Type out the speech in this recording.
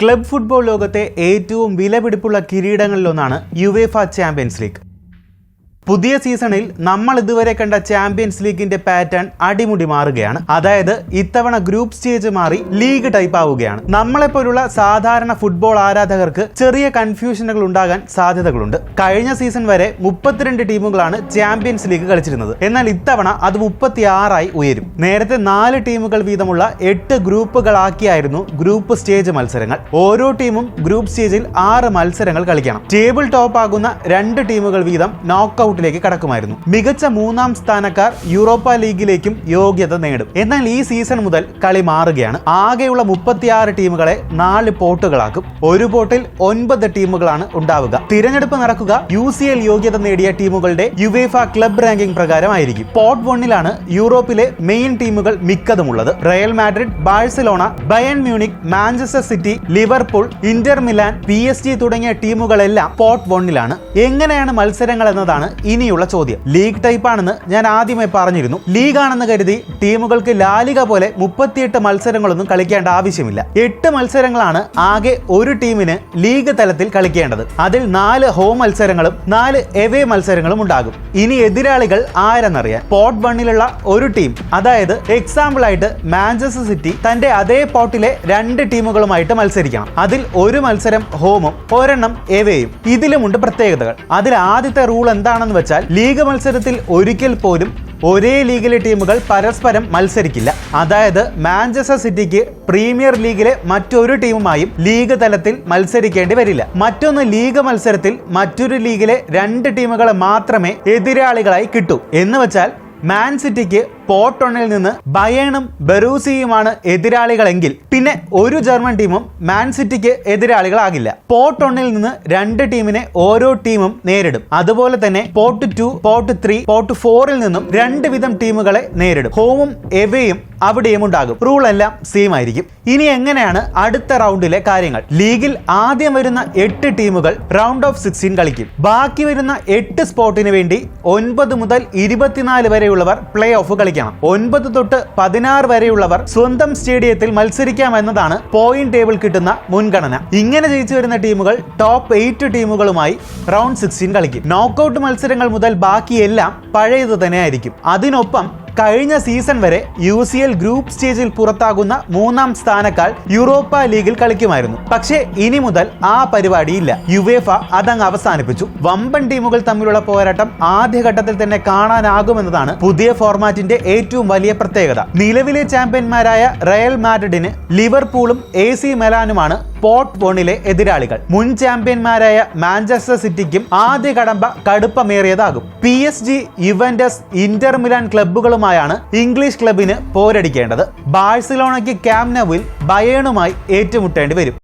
Club football ലോകത്തെ ഏറ്റവും വിലപിടിപ്പുള്ള കിരീടങ്ങളിലൊന്നാണ് യുവേഫ ചാമ്പ്യൻസ് ലീഗ്. പുതിയ സീസണിൽ നമ്മൾ ഇതുവരെ കണ്ട ചാമ്പ്യൻസ് ലീഗിന്റെ പാറ്റേൺ അടിമുടി മാറുകയാണ്. അതായത് ഇത്തവണ ഗ്രൂപ്പ് സ്റ്റേജ് മാറി ലീഗ് ടൈപ്പ് ആവുകയാണ്. നമ്മളെപ്പോലുള്ള സാധാരണ ഫുട്ബോൾ ആരാധകർക്ക് ചെറിയ കൺഫ്യൂഷനുകൾ ഉണ്ടാകാൻ സാധ്യതകളുണ്ട്. കഴിഞ്ഞ സീസൺ വരെ 32 ടീമുകളാണ് ചാമ്പ്യൻസ് ലീഗ് കളിച്ചിരുന്നത്. എന്നാൽ ഇത്തവണ അത് 36 ഉയരും. നേരത്തെ 4 ടീമുകൾ വീതമുള്ള 8 ഗ്രൂപ്പുകളാക്കിയായിരുന്നു ഗ്രൂപ്പ് സ്റ്റേജ് മത്സരങ്ങൾ. ഓരോ ടീമും ഗ്രൂപ്പ് സ്റ്റേജിൽ 6 മത്സരങ്ങൾ കളിക്കണം. ടേബിൾ ടോപ്പ് ആകുന്ന 2 ടീമുകൾ വീതം നോക്കൌട്ട് കടക്കുമായിരുന്നു. മികച്ച 3ാം സ്ഥാനക്കാർ യൂറോപ്പ ലീഗിലേക്കും യോഗ്യത നേടും. എന്നാൽ ഈ സീസൺ മുതൽ കളി മാറുകയാണ്. ആകെയുള്ള 36 ടീമുകളെ 4 പോട്ടുകളാക്കും. ഒരു പോട്ടിൽ 9 ടീമുകളാണ് ഉണ്ടാവുക. തിരഞ്ഞെടുപ്പ് നടക്കുക UCL യോഗ്യത നേടിയ ടീമുകളുടെ യുവേഫ ക്ലബ് റാങ്കിംഗ് പ്രകാരമായിരിക്കും. പോട്ട് 1-ലാണ് യൂറോപ്പിലെ മെയിൻ ടീമുകൾ മിക്കതുമുള്ളത്. Real Madrid, Barcelona, Bayern Munich, Manchester City, Liverpool, Inter Milan, PSG തുടങ്ങിയ ടീമുകളെല്ലാം പോട്ട് 1-ലാണ്. എങ്ങനെയാണ് മത്സരങ്ങൾ എന്നതാണ് ഇനിയുള്ള ചോദ്യം. ലീഗ് ടൈപ്പ് ആണെന്ന് ഞാൻ ആദ്യമേ പറഞ്ഞിരുന്നു. ലീഗ് ആണെന്ന് കരുതി ടീമുകൾക്ക് ലാലിഗ പോലെ 38 മത്സരങ്ങളൊന്നും കളിക്കേണ്ട ആവശ്യമില്ല. 8 മത്സരങ്ങളാണ് ആകെ ഒരു ടീമിന് ലീഗ് തലത്തിൽ കളിക്കേണ്ടത്. അതിൽ 4 ഹോം മത്സരങ്ങളും 4 എവേ മത്സരങ്ങളും ഉണ്ടാകും. ഇനി എതിരാളികൾ ആരെന്നറിയാൻ പോട്ട് 1-ലുള്ള ഒരു ടീം, അതായത് എക്സാമ്പിൾ ആയിട്ട് മാഞ്ചസ്റ്റർ സിറ്റി തന്റെ അതേ പോട്ടിലെ 2 ടീമുകളുമായിട്ട് മത്സരിക്കണം. അതിൽ ഒരു മത്സരം ഹോമും ഒരെണ്ണം എവേയും. ഇതിലുമുണ്ട് പ്രത്യേകതകൾ. അതിൽ ആദ്യത്തെ റൂൾ എന്താണെന്ന് വെച്ചാൽ ലീഗ് മത്സരത്തിൽ ഒരിക്കൽ പോലും ഒരേ ലീഗിലെ ടീമുകൾ പരസ്പരം മത്സരിക്കില്ല. അതായത് മാഞ്ചസ്റ്റർ സിറ്റിക്ക് പ്രീമിയർ ലീഗിലെ മറ്റൊരു ടീമുമായും ലീഗ് തലത്തിൽ മത്സരിക്കേണ്ടി വരില്ല. മറ്റൊന്ന്, ലീഗ് മത്സരത്തിൽ മറ്റൊരു ലീഗിലെ 2 ടീമുകളെ മാത്രമേ എതിരാളികളായി കിട്ടൂ. എന്ന് വെച്ചാൽ മാൻ സിറ്റിക്ക് പോട്ട് 1-ൽ നിന്ന് ബയേണും ബെറൂസിയുമാണ് എതിരാളികളെങ്കിൽ പിന്നെ ഒരു ജർമ്മൻ ടീമും മാൻ സിറ്റിക്ക് എതിരാളികളാകില്ല. പോട്ട് 1-ൽ നിന്ന് 2 ടീമിനെ ഓരോ ടീമും നേരിടും. അതുപോലെ തന്നെ പോട്ട് 2, പോട്ട് 3, പോട്ട് 4-ൽ നിന്നും 2 വിധം ടീമുകളെ നേരിടും. ഹോമും എവേയും അവിടെയും ഉണ്ടാകും. റൂൾ എല്ലാം സെയിം ആയിരിക്കും. ഇനി എങ്ങനെയാണ് അടുത്ത റൗണ്ടിലെ കാര്യങ്ങൾ? ലീഗിൽ ആദ്യം വരുന്ന 8 ടീമുകൾ റൗണ്ട് ഓഫ് 16 കളിക്കും. ബാക്കി വരുന്ന 8 സ്പോട്ടിന് വേണ്ടി 9 മുതൽ 24 വരെയുള്ളവർ പ്ലേ ഓഫ് കളിക്കണം. 9 തൊട്ട് 16 വരെയുള്ളവർ സ്വന്തം സ്റ്റേഡിയത്തിൽ മത്സരിക്കാം എന്നതാണ് പോയിന്റ് ടേബിൾ കിട്ടുന്ന മുൻഗണന. ഇങ്ങനെ ജയിച്ചു വരുന്ന ടീമുകൾ ടോപ്പ് 8 ടീമുകളുമായി റൗണ്ട് 16 കളിക്കും. നോക്കൌട്ട് മത്സരങ്ങൾ മുതൽ ബാക്കിയെല്ലാം പഴയത് തന്നെ ആയിരിക്കും. അതിനൊപ്പം കഴിഞ്ഞ സീസൺ വരെ UCL ഗ്രൂപ്പ് സ്റ്റേജിൽ പുറത്താകുന്ന 3ാം സ്ഥാനക്കാർ യൂറോപ്പ ലീഗിൽ കളിക്കുമായിരുന്നു. പക്ഷേ ഇനി മുതൽ ആ പരിപാടിയില്ല. യുവേഫ അതങ്ങ് അവസാനിപ്പിച്ചു. വമ്പൻ ടീമുകൾ തമ്മിലുള്ള പോരാട്ടം ആദ്യഘട്ടത്തിൽ തന്നെ കാണാനാകുമെന്നതാണ് പുതിയ ഫോർമാറ്റിന്റെ ഏറ്റവും വലിയ പ്രത്യേകത. നിലവിലെ ചാമ്പ്യന്മാരായ റയൽ മാഡ്രിഡിന് ലിവർപൂളും AC മിലാനുമാണ് പോട്ട് 1-ലെ എതിരാളികൾ. മുൻ ചാമ്പ്യന്മാരായ മാഞ്ചസ്റ്റർ സിറ്റിക്കും ആദ്യ കടമ്പ കടുപ്പമേറിയതാകും. PSG, യുവന്റസ്, ഇന്റർ മിലാൻ ക്ലബ്ബുകളുമായാണ് ഇംഗ്ലീഷ് ക്ലബിന് പോരടിക്കേണ്ടത്. ബാഴ്സലോണയ്ക്ക് ക്യാമ്പ് നൗവിൽ ബയേണുമായി ഏറ്റുമുട്ടേണ്ടി വരും.